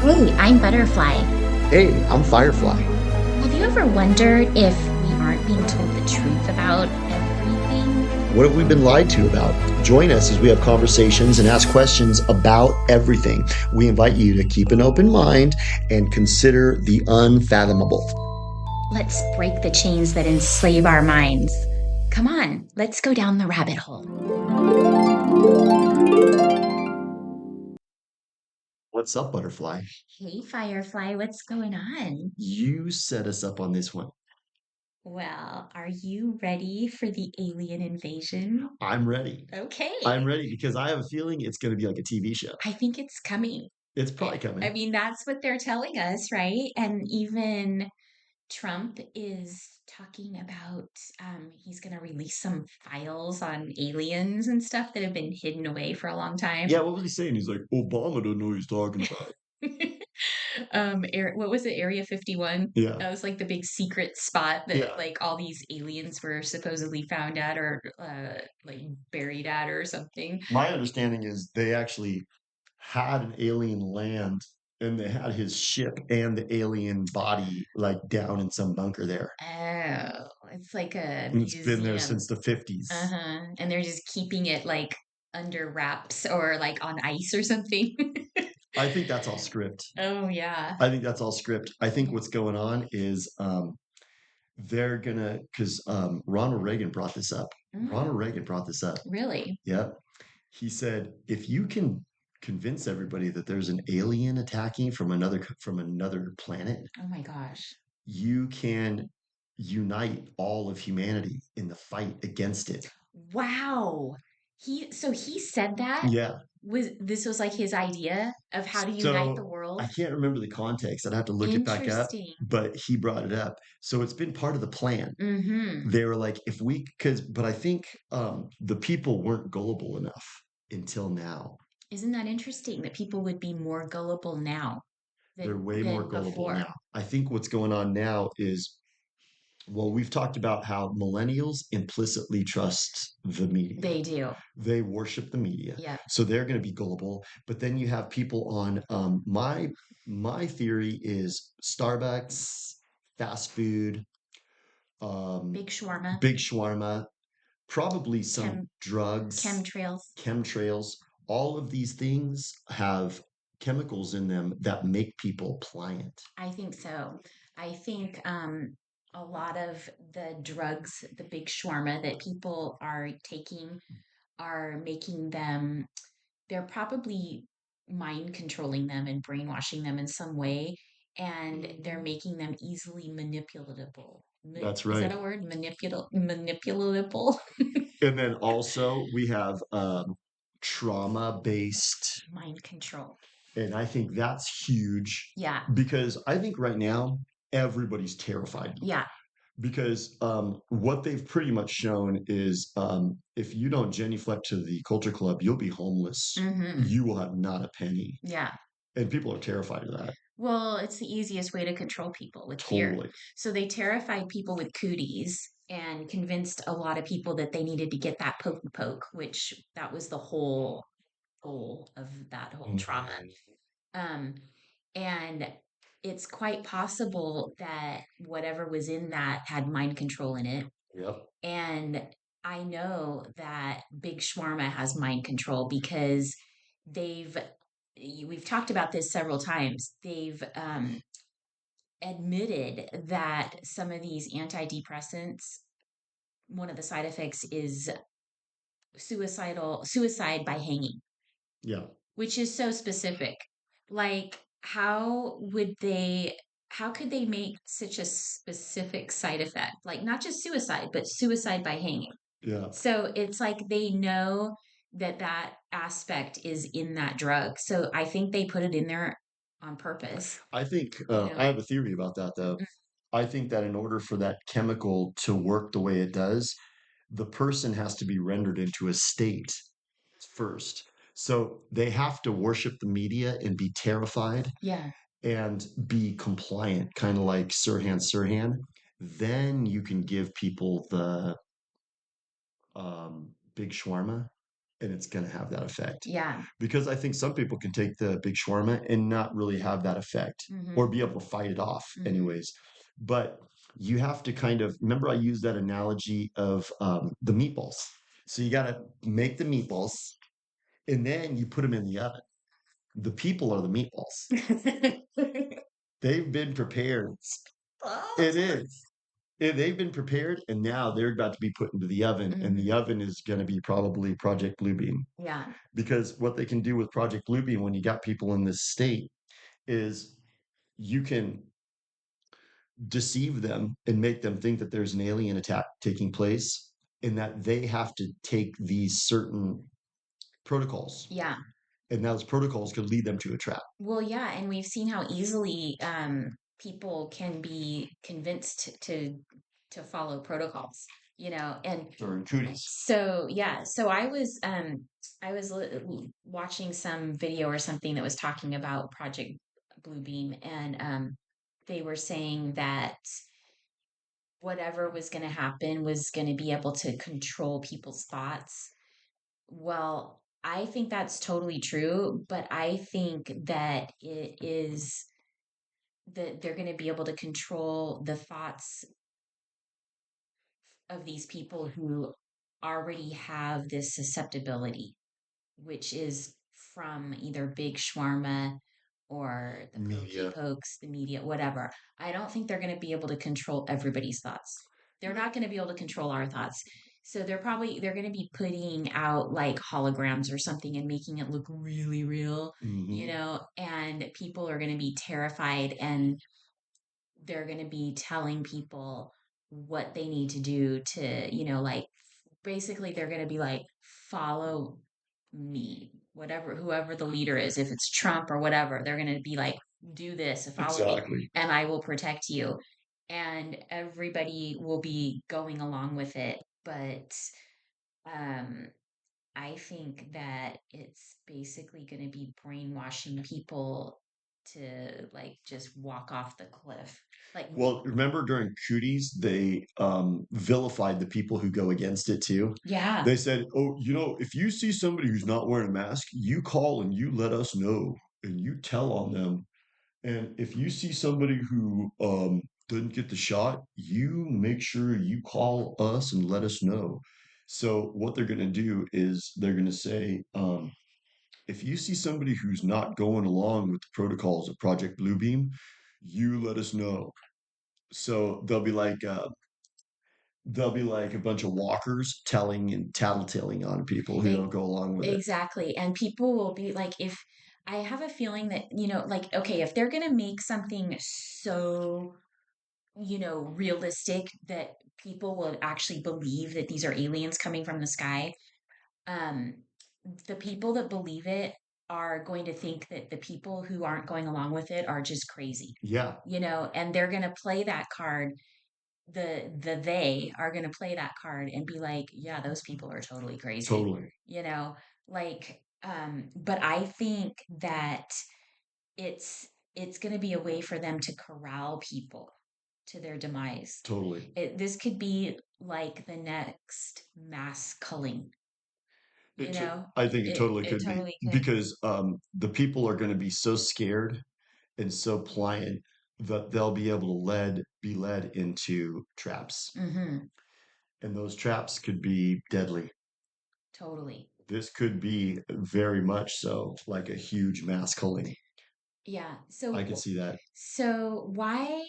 Hey, I'm Butterfly. Hey, I'm Firefly. Have you ever wondered if we aren't being told the truth about everything? What have we been lied to about? Join us as we have conversations and ask questions about everything. We invite you to keep an open mind and consider the unfathomable. Let's break the chains that enslave our minds. Come on, let's go down the rabbit hole. What's up, Butterfly? Hey, Firefly, what's going on? You set us up on this one. Well, are you ready for the alien invasion? I'm ready. Okay. I'm ready because I have a feeling it's going to be like a TV show. I think it's coming. It's probably coming. I mean, that's what they're telling us, right? And even Trump is talking about he's going to release some files on aliens and stuff that have been hidden away for a long time. Yeah, what was he saying? He's like, Obama don't know what he's talking about. What was it? Area 51? Yeah. That was like the big secret spot that Yeah. like all these aliens were supposedly found at or like buried at or something. My understanding is they actually had an alien land and they had his ship and the alien body like down in some bunker there. Oh, it's like a And it's been there museum. since the 50s. Uh-huh. And they're just keeping it like under wraps or like on ice or something. I think that's all script. Oh yeah. I think that's all script. I think what's going on is they're gonna because Ronald Reagan brought this up. Ronald Reagan brought this up. Really? Yep. He said if you can convince everybody that there's an alien attacking from another planet, Oh my gosh. you can unite all of humanity in the fight against it. Wow. He said that Yeah. this was like his idea of how to unite the So world. I can't remember the context. I'd have to look it back up, Interesting. but he brought it up. So it's been part of the plan. Mm-hmm. They were like, but I think the people weren't gullible enough until now. Isn't that interesting that people would be more gullible now They're than way more gullible before? now. I think what's going on now is, well, we've talked about how millennials implicitly trust the media. They do. They worship the media, Yeah. so they're going to be gullible. But then you have people on my theory is Starbucks, fast food, um, Big shawarma, big shawarma, probably some drugs, chemtrails. chemtrails. All of these things have chemicals in them that make people pliant. I think so. I think a lot of the drugs, the big shawarma that people are taking are making them, they're probably mind controlling them and brainwashing them in some way, and they're making them easily manipulatable. That's Is that right. a word? Manipulatable? And then also we have trauma based, Mind control. and I think that's huge Yeah. because I think right now everybody's terrified Yeah. because what they've pretty much shown is if you don't genuflect to the culture club, you'll be homeless. Mm-hmm. You will have not a penny. Yeah. And people are terrified of that. Well, it's the easiest way to control people with fear. Totally. So they terrified people with cooties and convinced a lot of people that they needed to get that pokey poke, which that was the whole goal of that whole trauma. Um, and it's quite possible that whatever was in that had mind control in it. Yep. And I know that Big Shawarma has mind control because they've we've talked about this several times. They've admitted that some of these antidepressants, one of the side effects is suicide by hanging, Yeah. which is so specific. Like, how could they make such a specific side effect? Like, not just suicide, but suicide by hanging. Yeah. So it's like they know that that aspect is in that drug. So I think they put it in there on purpose. I think You I know, have a theory about that though. I think that in order for that chemical to work the way it does, the person has to be rendered into a state first. So they have to worship the media and be terrified yeah. and be compliant, kind of like Sirhan Sirhan. Then you can give people the big shawarma and it's going to have that effect. Yeah. Because I think some people can take the big shawarma and not really have that effect or Mm-hmm. be able to fight it off, Mm-hmm. anyways. But you have to kind of remember I used that analogy of the meatballs. So you got to make the meatballs and then you put them in the oven. The people are the meatballs. They've been prepared. It is. They've been prepared and now they're about to be put into the oven, and the Mm-hmm. oven is going to be probably Project Bluebeam. Yeah. Because what they can do with Project Bluebeam when you got people in this state is you can deceive them and make them think that there's an alien attack taking place and that they have to take these certain protocols. Yeah. And those protocols could lead them to a trap. Well, yeah, and we've seen how easily people can be convinced to follow protocols, and During cooties. so yeah, so I was watching some video or something that was talking about Project Bluebeam, and they were saying that whatever was going to happen was going to be able to control people's thoughts. Well, I think that's totally true, but I think that it is that they're going to be able to control the thoughts of these people who already have this susceptibility, which is from either Big Shawarma or the Pokey Media. Pokes, the media, whatever. I don't think they're going to be able to control everybody's thoughts. They're not going to be able to control our thoughts. So they're going to be putting out like holograms or something and making it look really real, Mm-hmm. and people are going to be terrified, and they're going to be telling people what they need to do to, like basically they're going to be like, follow me, whatever, whoever the leader is, if it's Trump or whatever, they're going to be like, do this, follow me, Exactly. and I will protect you. And everybody will be going along with it. But um, I think that it's basically going to be brainwashing people to like just walk off the cliff. Like, Well, remember during cooties, they vilified the people who go against it too. yeah. They said, "Oh, if you see somebody who's not wearing a mask, you call and you let us know, and you tell on them. And if you see somebody who doesn't get the shot, you make sure you call us and let us know." So what they're going to do is they're going to say, if you see somebody who's not going along with the protocols of Project Bluebeam, you let us know. So they'll be like a bunch of walkers telling and tattletelling on people who E- don't go along with it. exactly. And people will be like, if I have a feeling that, like, okay, if they're going to make something so, realistic that people will actually believe that these are aliens coming from the sky, um, the people that believe it are going to think that the people who aren't going along with it are just crazy, Yeah, and they're going to play that card. They are going to play that card and be like, yeah, those people are totally crazy, totally, like, but I think that it's it's going to be a way for them to corral people to their demise. totally. This could be like the next mass culling, I think it totally it could be totally could. because the people are going to be so scared and so pliant that they'll be able to be led into traps, Mm-hmm. and those traps could be deadly. Totally. This could be very much so like a huge mass culling. Yeah. I could see that. So why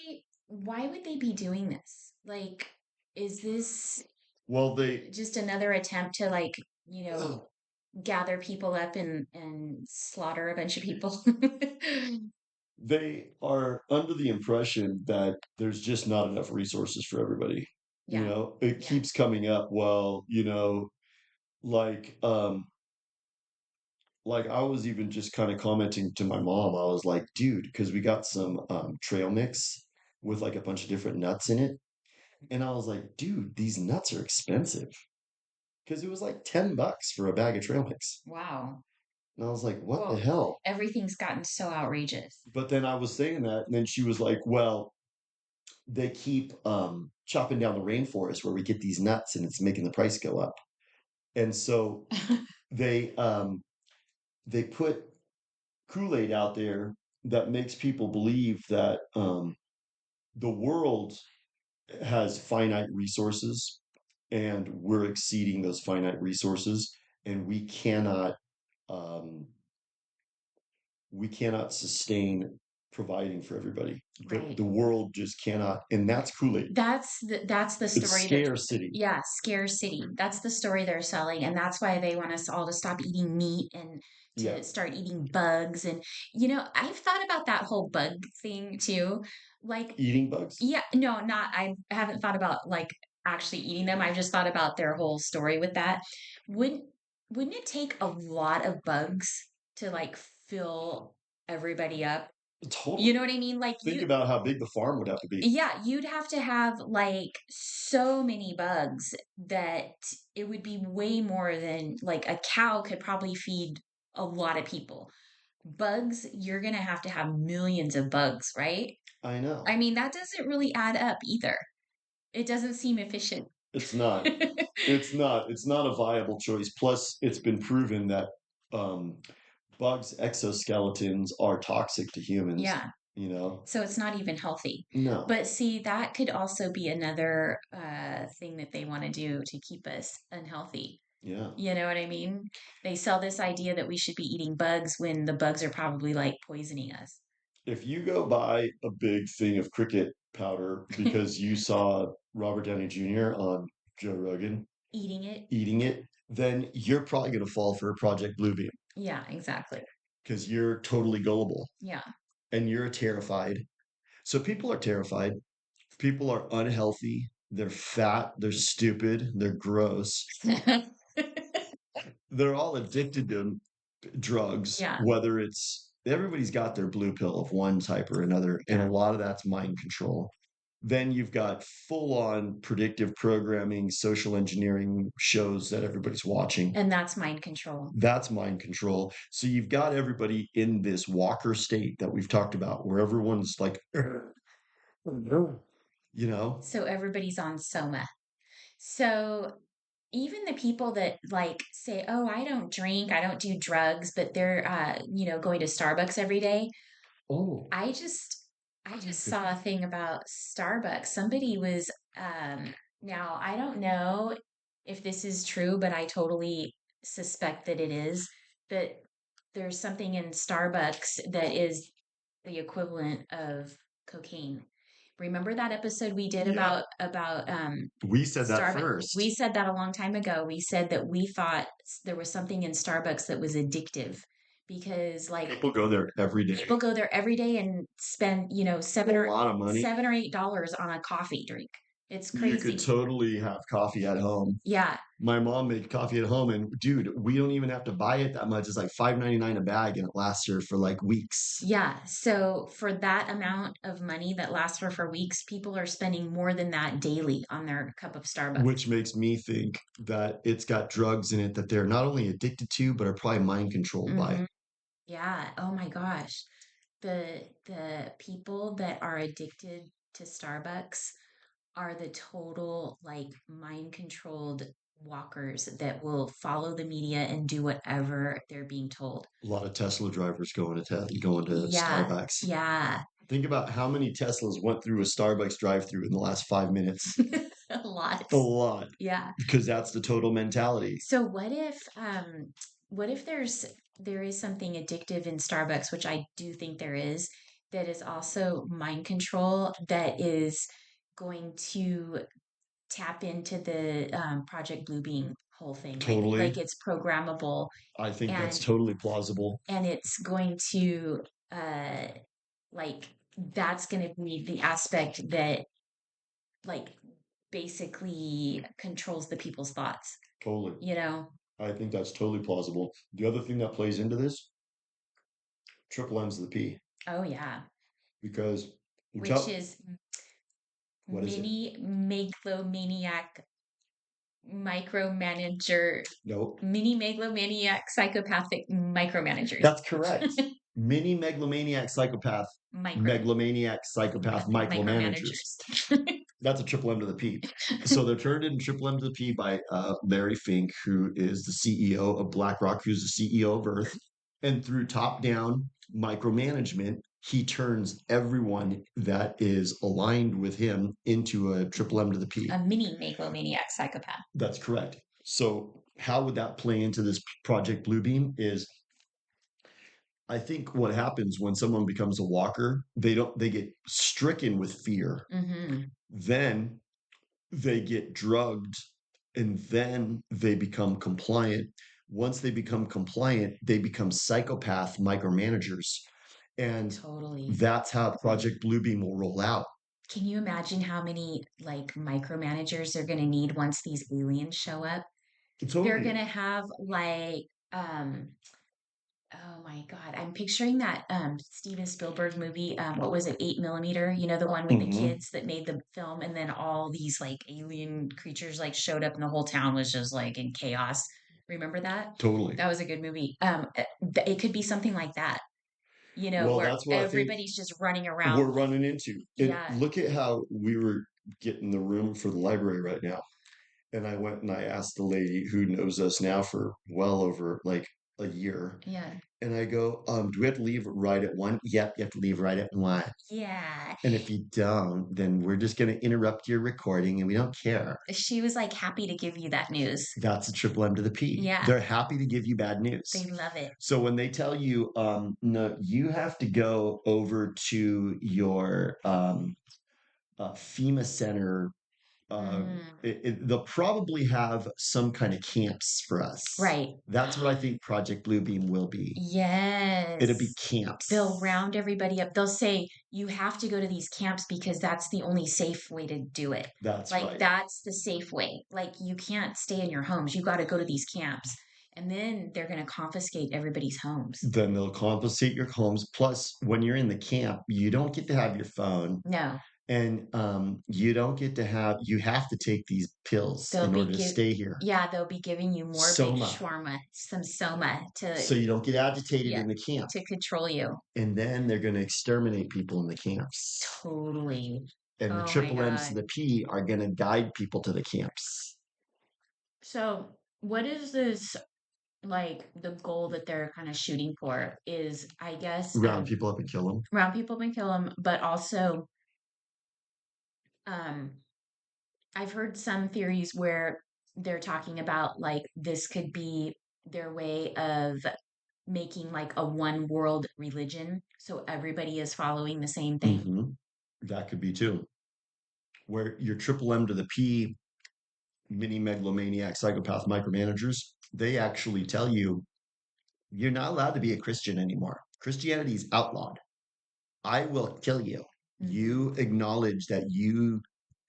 would they be doing this? Like, is this Well, they just another attempt to like, you know, gather people up and slaughter a bunch of people? they are under the impression that there's just not enough resources for everybody. Yeah. It Yeah. keeps coming up. Well, like like I was even just kind of commenting to my mom. I was like, dude, because we got some trail mix with like a bunch of different nuts in it. And I was like, dude, these nuts are expensive. Because it was like $10 for a bag of trail mix. Wow. And I was like, what the Well, hell? everything's gotten so outrageous. But then I was saying that, and then she was like, well, they keep chopping down the rainforest where we get these nuts and it's making the price go up. And so they put Kool-Aid out there that makes people believe that the world has finite resources and we're exceeding those finite resources, and um, we cannot sustain providing for everybody. Right. The world just cannot, and that's Kool-Aid. That's the It's story that SCAREcity. yeah, SCAREcity. That's the story they're selling, and that's why they want us all to stop eating meat and Yeah. to start eating bugs. And I've thought about that whole bug thing too. Like, Eating bugs? yeah, no, not I haven't thought about like actually eating them. I've just thought about their whole story with that. Wouldn't wouldn't it take a lot of bugs to like fill everybody up? You Totally. know what I mean? Like Think about how big the farm would have to be. yeah, you'd have to have like so many bugs that it would be way more than like a cow could probably feed a lot of people. Bugs, you're gonna have to have millions of bugs, right? I know. I mean, that doesn't really add up either. It doesn't seem efficient. It's not. It's not. It's not a viable choice. Plus, it's been proven that um, bugs' exoskeletons are toxic to humans. Yeah. You know? So it's not even healthy. No. But see, that could also be another thing that they want to do to keep us unhealthy. Yeah. You know what I mean? They sell this idea that we should be eating bugs when the bugs are probably like poisoning us. If you go buy a big thing of cricket powder because you saw Robert Downey Jr. on Joe Rogan Eating it. eating it, then you're probably going to fall for Project Bluebeam Yeah, exactly. because you're totally gullible Yeah. and you're terrified. So people are terrified. People are unhealthy. They're fat. They're stupid. They're gross. They're all addicted to drugs, Yeah. whether it's everybody's got their blue pill of one type or another, and a lot of that's mind control. Then you've got full on predictive programming, social engineering shows that everybody's watching. And that's mind control. That's mind control. So you've got everybody in this walker state that we've talked about where everyone's like, you know, So everybody's on soma. So even the people that like say, "Oh, I don't drink, I don't do drugs," but they're going to Starbucks every day. oh, I just saw a thing about Starbucks. Somebody was now I don't know if this is true, but I totally suspect that it is that there's something in Starbucks that is the equivalent of cocaine. Remember that episode we did yeah. about We said that Starbucks? first. We said that a long time ago. We said that we thought there was something in Starbucks that was addictive because like People go there every day. people go there every day and spend, seven A or lot of money. $7 or $8 on a coffee drink. It's You could crazy. totally have coffee at home. Yeah. My mom made coffee at home, and dude, we don't even have to buy it that much. It's like $5.99 a bag, and it lasts her for like weeks. Yeah. So for that amount of money that lasts for weeks, people are spending more than that daily on their cup of Starbucks. Which makes me think that it's got drugs in it that they're not only addicted to, but are probably mind controlled by. Yeah. Oh my gosh. The people that are addicted to Starbucks are the total like mind controlled walkers that will follow the media and do whatever they're being told. A lot of Tesla drivers going to Yeah. Starbucks. Yeah. Think about how many Teslas went through a Starbucks drive-through in the last 5 minutes. A lot. A lot. Yeah. Because that's the total mentality. So what if there is something addictive in Starbucks, which I do think there is, that is also mind control that is going to tap into the Project Bluebeam whole thing. Totally. Like it's programmable I think that's and totally plausible. and it's going to like that's going to be the aspect that like basically controls the people's thoughts. Totally. I think that's totally plausible. The other thing that plays into this, triple M's of the P. Oh yeah. Because Which is what is it? mini megalomaniac micromanager. Nope. Mini megalomaniac psychopathic micromanagers. That's correct. Mini megalomaniac psychopath. Micro. Megalomaniac psychopath micromanagers. That's a triple M to the P. So they're turned in triple M to the P by Larry Fink, who is the CEO of BlackRock, who's the CEO of Earth. And through top down micromanagement, he turns everyone that is aligned with him into a triple M to the P. A mini megalomaniac psychopath. That's correct. So how would that play into this Project Bluebeam is I think what happens when someone becomes a walker, they get stricken with fear. Mm-hmm. Then they get drugged and then they become compliant. Once they become compliant, they become psychopath micromanagers. And totally, that's how Project Bluebeam will roll out. Can you imagine how many like micromanagers they're going to need once these aliens show up? Totally. They're going to have like, oh my God, I'm picturing that Steven Spielberg movie. What was it? 8 millimeter. You know, the one with the kids that made the film, and then all these like alien creatures like showed up, and the whole town was just like in chaos. Remember that? Totally. That was a good movie. It could be something like that. You know, Well, where that's what everybody's just running around. We're running into. And Yeah. look at how we were getting the room for the library right now. And I went and I asked the lady who knows us now for well over like a year. Yeah. And I go, do we have to leave right at 1? Yep, you have to leave right at 1. Yeah. And if you don't, then we're just going to interrupt your recording and we don't care. She was like happy to give you that news. That's a triple M to the P. Yeah. They're happy to give you bad news. They love it. So when they tell you, no, you have to go over to your FEMA center. They'll probably have some kind of camps for us. Right. That's what I think Project Bluebeam will be. Yes. It'll be camps. They'll round everybody up. They'll say, you have to go to these camps because that's the only safe way to do it. That's like, right. That's the safe way. Like, you can't stay in your homes. You got to go to these camps. And then they're going to confiscate everybody's homes. Then they'll confiscate your homes. Plus, when you're in the camp, you don't get to have your phone. No. And you don't get to have, you have to take these pills in order to stay here. Yeah, they'll be giving you more Soma. big shawarma, some soma so you don't get agitated in the camp. To control you. And then they're going to exterminate people in the camps. Totally. And the triple M's to the P are going to guide people to the camps. So what is this, like, the goal that they're kind of shooting for is, I guess... round people up and kill them. Round people up and kill them, but also... I've heard some theories where they're talking about like this could be their way of making like a one world religion, so everybody is following the same thing. Mm-hmm. That could be too. Where your triple M to the P mini megalomaniac psychopath micromanagers, they actually tell you you're not allowed to be a Christian anymore. Christianity is outlawed. I will kill you. Mm-hmm. You acknowledge that you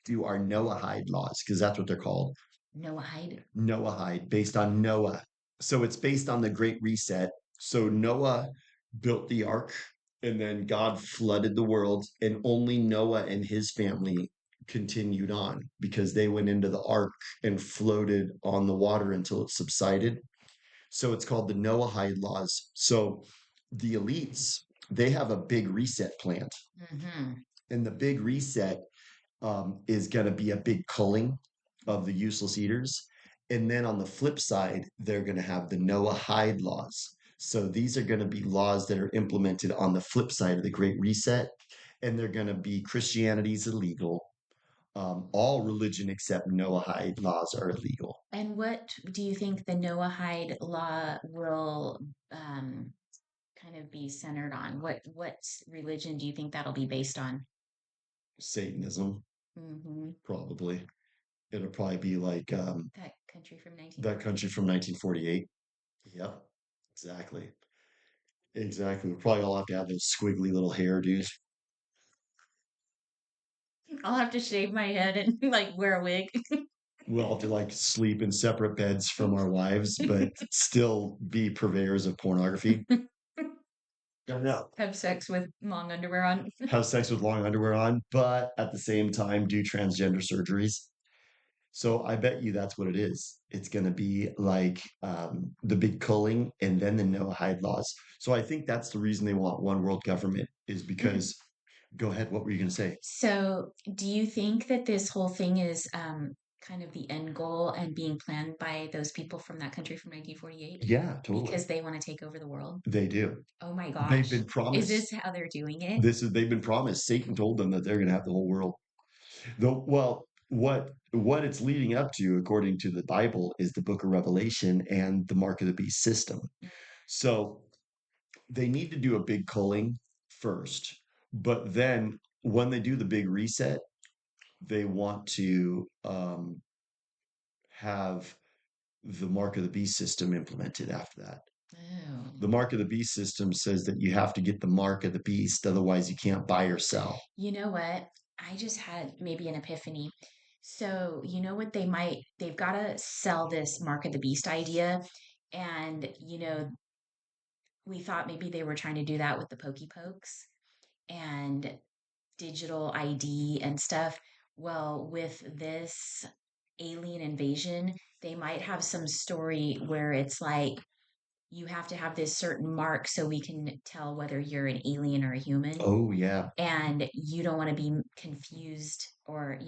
do our Noahide laws, because that's what they're called. Noahide, based on Noah. So it's based on the Great Reset. So Noah built the ark, and then God flooded the world, and only Noah and his family continued on because they went into the ark and floated on the water until it subsided. So it's called the Noahide laws. So the elites, they have a big reset plant. Mm-hmm. And the big reset is going to be a big culling of the useless eaters. And then on the flip side, they're going to have the Noahide laws. So these are going to be laws that are implemented on the flip side of the Great Reset. And they're going to be Christianity's illegal. All religion except Noahide laws are illegal. And what do you think the Noahide law will kind of be centered on? What religion do you think that'll be based on? Satanism. Mm-hmm. Probably. It'll probably be like that country from 1948. Yep. Exactly. We probably all have to have those squiggly little hairdos. I'll have to shave my head and like wear a wig. We'll have to like sleep in separate beds from our wives, but still be purveyors of pornography. Don't know. Have sex with long underwear on. Have sex with long underwear on, but at the same time do transgender surgeries. So I bet you that's what it is. It's going to be like the big culling and then the Noahide laws. So I think that's the reason they want one world government, is because Go ahead. What were you going to say? So, do you think that this whole thing is kind of the end goal and being planned by those people from that country from 1948 Yeah, because totally. they want to take over the world? They do. Oh my They've gosh. been Is this promised. how they're doing it? They've been promised. Satan told them that they're going to have the whole world. Though, well, what it's leading up to, according to the Bible, is the Book of Revelation and the Mark of the Beast system. So they need to do a big culling first, but then when they do the big reset, they want to have the Mark of the Beast system implemented after that. Oh. The Mark of the Beast system says that you have to get the Mark of the Beast, otherwise you can't buy or sell. You know what? I just had maybe an epiphany. So, you know what they've got to sell this Mark of the Beast idea. And, we thought maybe they were trying to do that with the Pokey Pokes and digital ID and stuff. Well, with this alien invasion, they might have some story where it's like you have to have this certain mark so we can tell whether you're an alien or a human. Oh, yeah. And you don't want to be confused or,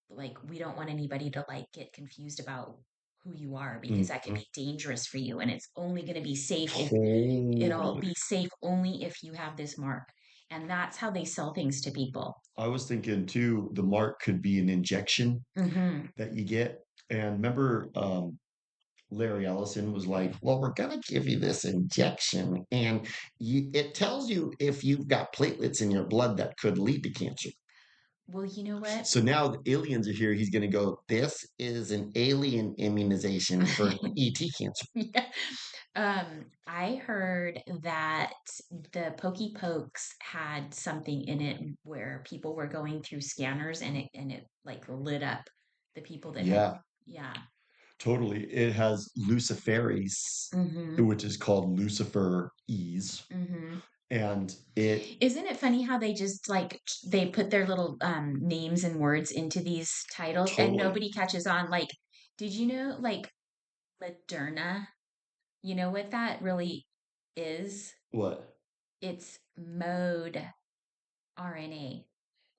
like we don't want anybody to like get confused about who you are because that could Mhm. be dangerous for you and it's only going to be safe if it'll Totally. be safe only if you have this mark. And that's how they sell things to people. I was thinking too, the mark could be an injection Mm-hmm. that you get. And remember, Larry Ellison was like, "Well, we're going to give you this injection, and it tells you if you've got platelets in your blood that could lead to cancer." Well, you know what? So now the aliens are here. He's going to go, "This is an alien immunization for ET cancer." Yeah. I heard that the Pokey Pokes had something in it where people were going through scanners and it like lit up the people that had, Yeah, yeah. totally. It has Luciferase, Mm-hmm. which is called Lucifer Ease, Mm-hmm. and it Isn't it funny how they just like they put their little names and words into these titles and totally nobody catches on? Like, did you know like Moderna? You know what that really is? what? It's mode RNA.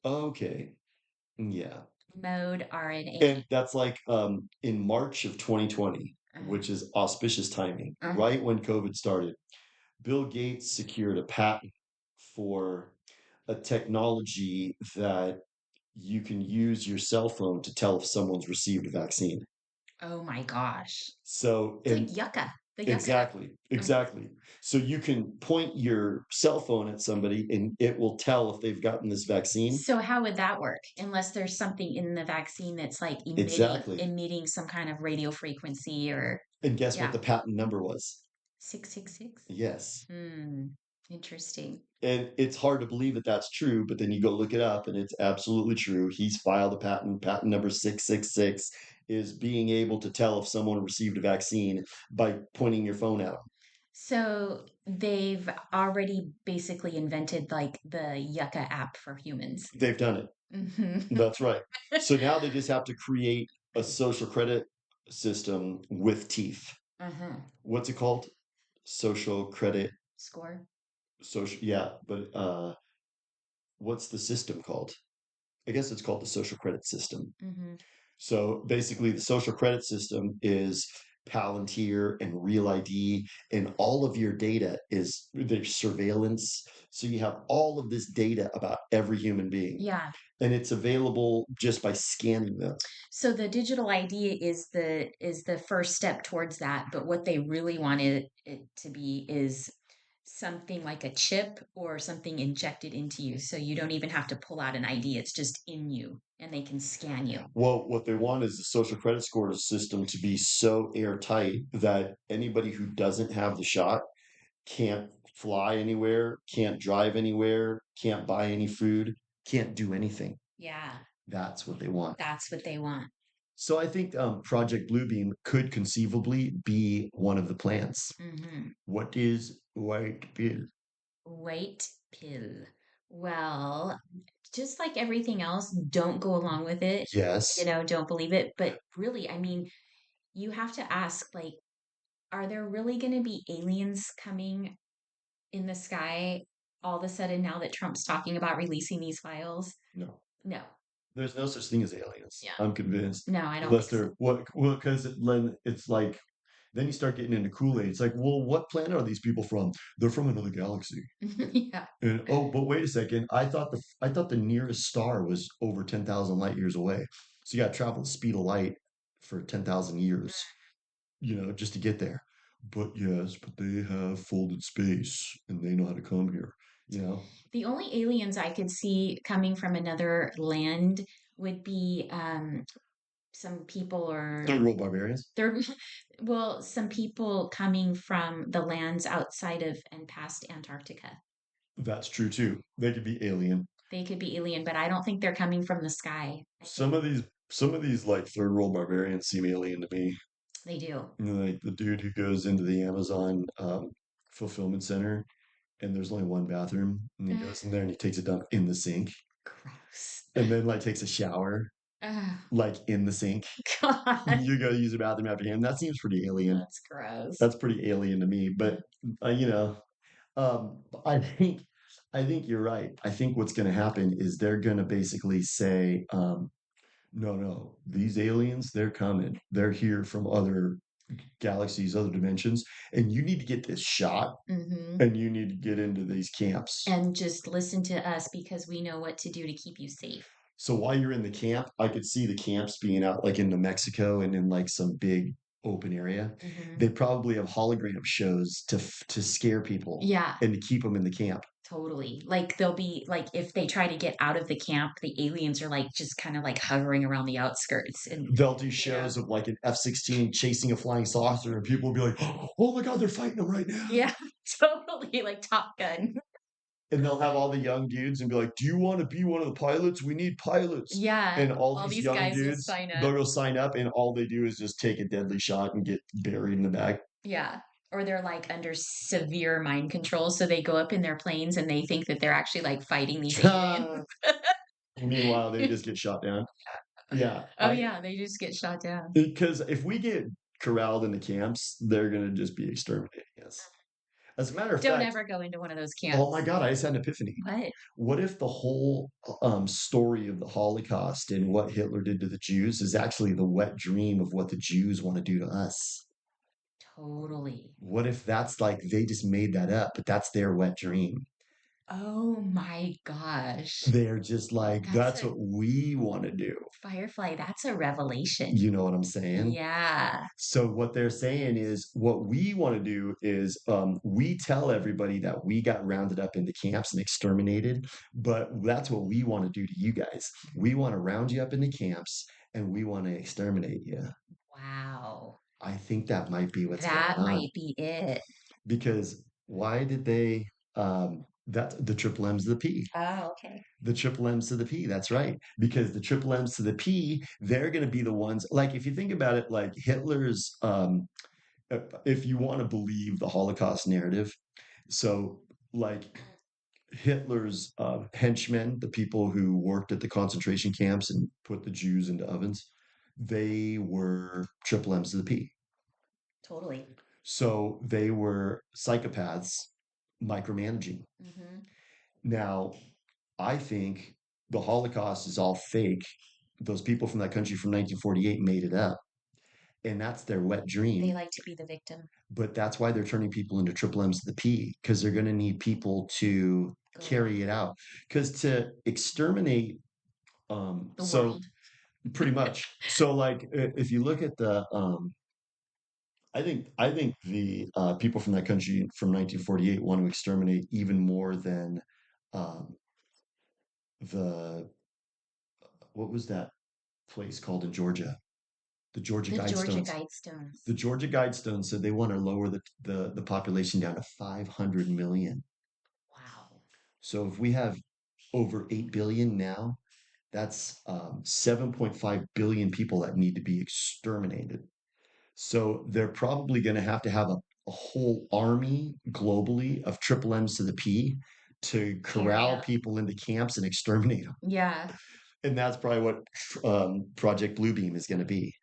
Okay, yeah. Mode RNA. And that's like in March of 2020, Uh, which is auspicious timing, uh, right when COVID started. Bill Gates secured a patent for a technology that you can use your cell phone to tell if someone's received a vaccine. oh my gosh. So, It's like and yucca. The yucca app. exactly, Oh. exactly. So you can point your cell phone at somebody and it will tell if they've gotten this vaccine. So how would that work? Unless there's something in the vaccine that's like Exactly. emitting some kind of radio frequency or And guess what yeah. the patent number was? 666? Yes. Hmm. Interesting. And it's hard to believe that that's true, but then you go look it up and it's absolutely true. He's filed a patent. Patent number 666 is being able to tell if someone received a vaccine by pointing your phone at them. So they've already basically invented like the Yucca app for humans. They've done it. Hmm. That's right. So now they just have to create a social credit system with teeth. Uh-huh. What's it called? Social credit Score. social yeah, but what's the system called? I guess it's called the social credit system. Hmm. So basically, the social credit system is Palantir and Real ID, and all of your data is there's surveillance. So you have all of this data about every human being, Yeah. and it's available just by scanning them. So the digital ID is the first step towards that, but what they really wanted it to be is something like a chip or something injected into you. So you don't even have to pull out an ID. It's just in you and they can scan you. Well, what they want is the social credit score system to be so airtight that anybody who doesn't have the shot can't fly anywhere, can't drive anywhere, can't buy any food, can't do anything. Yeah, That's what they want. that's what they want. So I think Project Bluebeam could conceivably be one of the plans. Hmm. What is white bill? White pill. Well, just like everything else, don't go along with it. Yes. Don't believe it. But really, I mean, you have to ask, like, are there really going to be aliens coming in the sky? all of a sudden now that Trump's talking about releasing these files? No. No. There's no such thing as aliens. Yeah. I'm convinced. No, I don't Unless think so. they're what well, because it's like then you start getting into Kool-Aid. It's like, well, what planet are these people from? They're from another galaxy. Yeah. And oh, but wait a second. I thought the nearest star was over 10,000 light years away. So you got to travel the speed of light for 10,000 years, just to get there. But yes, but they have folded space and they know how to come here, you know. The only aliens I could see coming from another land would be some people or Third world barbarians. third, well, some people coming from the lands outside of and past Antarctica. That's true too. They could be alien. They could be alien, but I don't think they're coming from the sky. I Some think of these some of these like third world barbarians seem alien to me. they do. Like the dude who goes into the Amazon fulfillment center and there's only one bathroom and he goes in there and he takes a dump in the sink Gross. and then like takes a shower Oh, like in the sink. God, You go use the bathroom after him. That seems pretty alien. that's gross. That's pretty alien to me. But uh, you know, I think you're right. I think what's going to happen is they're going to basically say, no, no, these aliens, they're coming. They're here from other galaxies, other dimensions, and you need to get this shot, Hmm. and you need to get into these camps. And just listen to us because we know what to do to keep you safe. So while you're in the camp, I could see the camps being out like in New Mexico and in like some big open area. Hmm. They probably have hologram shows to scare people Yeah, and to keep them in the camp. totally. Like they'll be like if they try to get out of the camp, the aliens are like just kind of like hovering around the outskirts and They'll do yeah. shows of like an F-16 chasing a flying saucer, and people will be like, "Oh my God, they're fighting them right now!" Yeah, totally like Top Gun. And they'll have all the young dudes and be like, "Do you want to be one of the pilots? We need pilots." Yeah, And all all these these young guys will dudes, sign up. they'll go sign up, and all they do is just take a deadly shot and get buried in the back. Yeah. Or they're like under severe mind control, so they go up in their planes and they think that they're actually like fighting these aliens. Meanwhile, they just get shot down. Yeah, Oh yeah, they just get shot down. because if we get corralled into camps, they're gonna just be exterminating us. As a matter of Don't fact, ever go into one of those oh my camps. God, I just had an epiphany. What? What if the whole story of the Holocaust and what Hitler did to the Jews is actually the wet dream of what the Jews want to do to us? Totally. What if that's like they just made that up, but that's their wet dream? Oh my gosh. They're just like, That's that's a what we want to do. Firefly, that's a revelation. You know what I'm saying? Yeah. So what they're saying is what we want to do is we tell everybody that we got rounded up into camps and exterminated, but that's what we want to do to you guys. We want to round you up into camps and we want to exterminate you. Wow. I think that might be what's going That on might be it. because why did they that's the triple M's to the P. Oh, okay. The triple M's to the P. That's right. Because the triple M's to the P, they're going to be the ones, like, if you think about it, like Hitler's, if you want to believe the Holocaust narrative, so like Hitler's henchmen, the people who worked at the concentration camps and put the Jews into ovens, they were triple M's to the P. Totally. So they were psychopaths micromanaging. Hmm. Now, I think the Holocaust is all fake. Those people from that country from 1948 made it up. And that's their wet They dream. like to be the victim. But that's why they're turning people into triple M's to the P, because they're going to need people to Go carry it out. Because to exterminate, the so world. pretty much. So, like, if you look at the, I think the people from that country from 1948 want to exterminate even more than um, the what was that place called in Georgia? The Georgia The Georgia Guidestones. Guidestones. The Georgia Guidestones said they want to lower the population down to 500 million. Wow. So if we have over 8 billion now, that's 7.5 billion people that need to be exterminated. So they're probably going to have a whole army globally of triple M's to the P to Carry corral out. people into camps and exterminate them. Yeah, And that's probably what Project Bluebeam is going to be.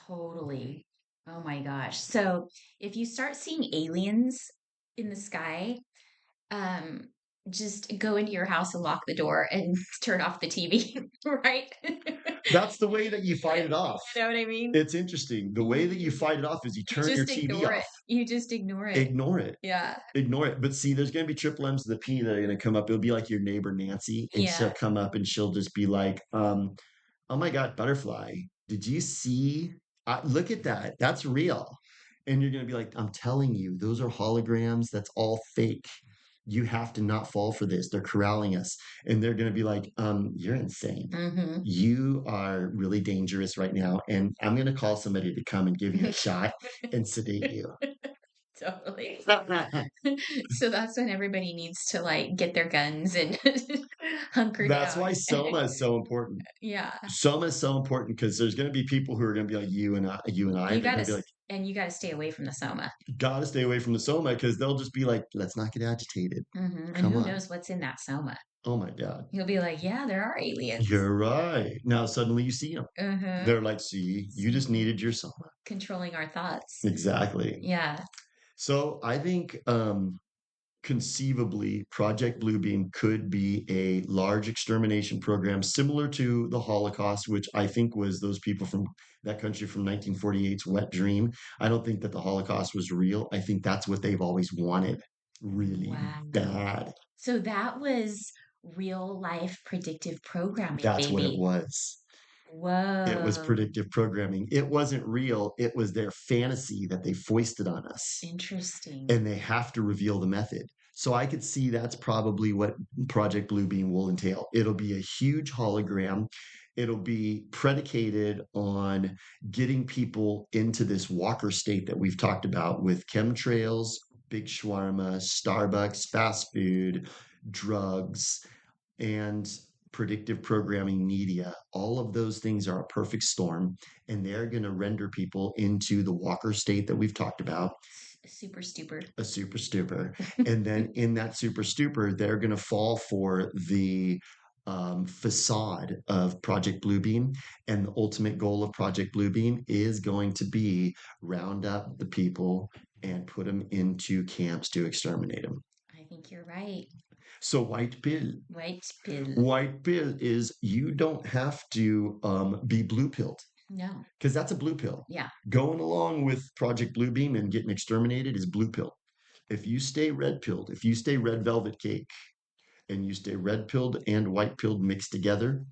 totally. Oh my gosh. So if you start seeing aliens in the sky, um, just go into your house and lock the door and turn off the TV, right? That's the way that you fight it off. You know what I mean? It's interesting. The way that you fight it off is you You turn your just TV ignore it. off. You just ignore it. Ignore it. Yeah. Ignore it. But see, there's going to be triple M's to the P that are going to come up. It'll be like your neighbor Nancy, and she'll Yeah. come up and she'll just be like, "Oh my God, butterfly! Did you see? Look at that. That's real." And you're going to be like, "I'm telling you, those are holograms. That's all fake. You have to not fall for this. They're corralling us." And they're going to be like, "You're insane. Mm-hmm. You are really dangerous right now, and I'm going to call somebody to come and give you a shot and sedate you." Totally. So that's when everybody needs to like get their guns and hunker That's down. why Soma is so important. Yeah. Soma is so important because there's going to be people who are going to be like you and I, You and they're gotta going to be like, and you gotta stay away from the soma. gotta stay away from the Soma because they'll just be like, let's not get agitated. And Come who on. knows what's in that soma? Oh my God. You'll be like, yeah, there are aliens. You're right. Now suddenly you see them. Mm-hmm. They're like, see, you just needed your Soma. Controlling our thoughts. Exactly. Yeah. So I think conceivably Project Bluebeam could be a large extermination program similar to the Holocaust, which I think was those people from that country from 1948's wet dream. I don't think that the Holocaust was real. I think that's what they've always wanted really Wow. bad. So that was real life predictive programming, That's what it baby. was. It was Whoa. predictive programming. It wasn't real. It was their fantasy that they foisted on us. Interesting. And they have to reveal the method. So I could see that's probably what Project Bluebeam will entail. It'll be a huge hologram. It'll be predicated on getting people into this walker state that we've talked about with chemtrails, big shawarma, Starbucks, fast food, drugs, and predictive programming media. All of those things are a perfect storm, and they're going to render people into the walker state that we've talked about. Super stupor. A super stupor. And then in that super stupor, they're going to fall for the facade of Project Bluebeam. And the ultimate goal of Project Bluebeam is going to be round up the people and put them into camps to exterminate them. I think you're right. So white pill. White pill. White pill is you don't have to be blue pilled. No. Because that's a blue pill. Yeah. Going along with Project Bluebeam and getting exterminated is blue pill. If you stay red pilled, if you stay red velvet cake, and you stay red pilled and white pilled mixed together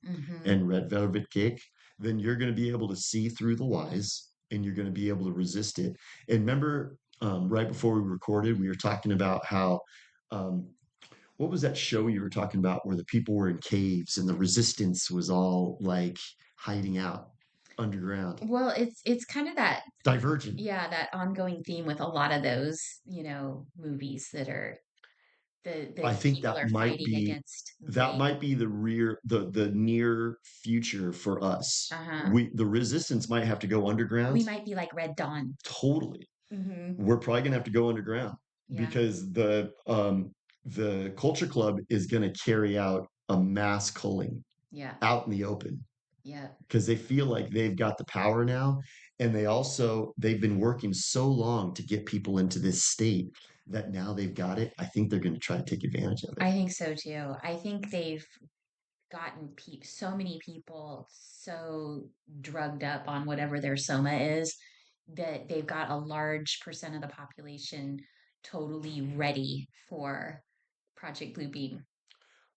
and red velvet cake, then you're going to be able to see through the lies and you're going to be able to resist it. And remember, right before we recorded, we were talking about how what was that show you were talking about where the people were in caves and the resistance was all like hiding out underground? Well, it's kind of that Divergent. Yeah, that ongoing theme with a lot of those, movies that are the I think people that are might fighting be against that might be the near future for us. Uh-huh. The resistance might have to go underground. We might be like Red Dawn. Totally. Mm-hmm. We're probably gonna have to go underground Yeah. because the culture club is gonna carry out a mass culling Yeah. out in the open. Yeah. Because they feel like they've got the power now. And they've been working so long to get people into this state that now they've got it. I think they're going to try to take advantage of I it. think so too. I think they've gotten so many people so drugged up on whatever their soma is that they've got a large percent of the population totally ready for Project Bluebeam.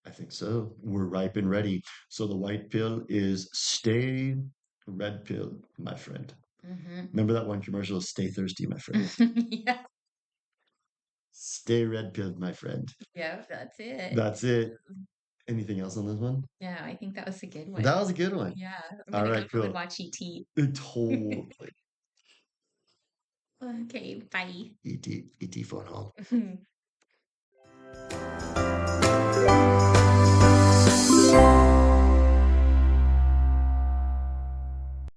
I think so. We're ripe and ready. So the white pill is stay red pill, my friend. Remember that one commercial, stay thirsty, my friend? Yeah. Stay red pilled, my friend. Yeah, that's it. That's it. Anything else on this one? Yeah, I think that was a good one. That was a good one. Yeah. I'm All gonna right, go home cool. and watch ET. Totally. Okay, bye. ET phone home.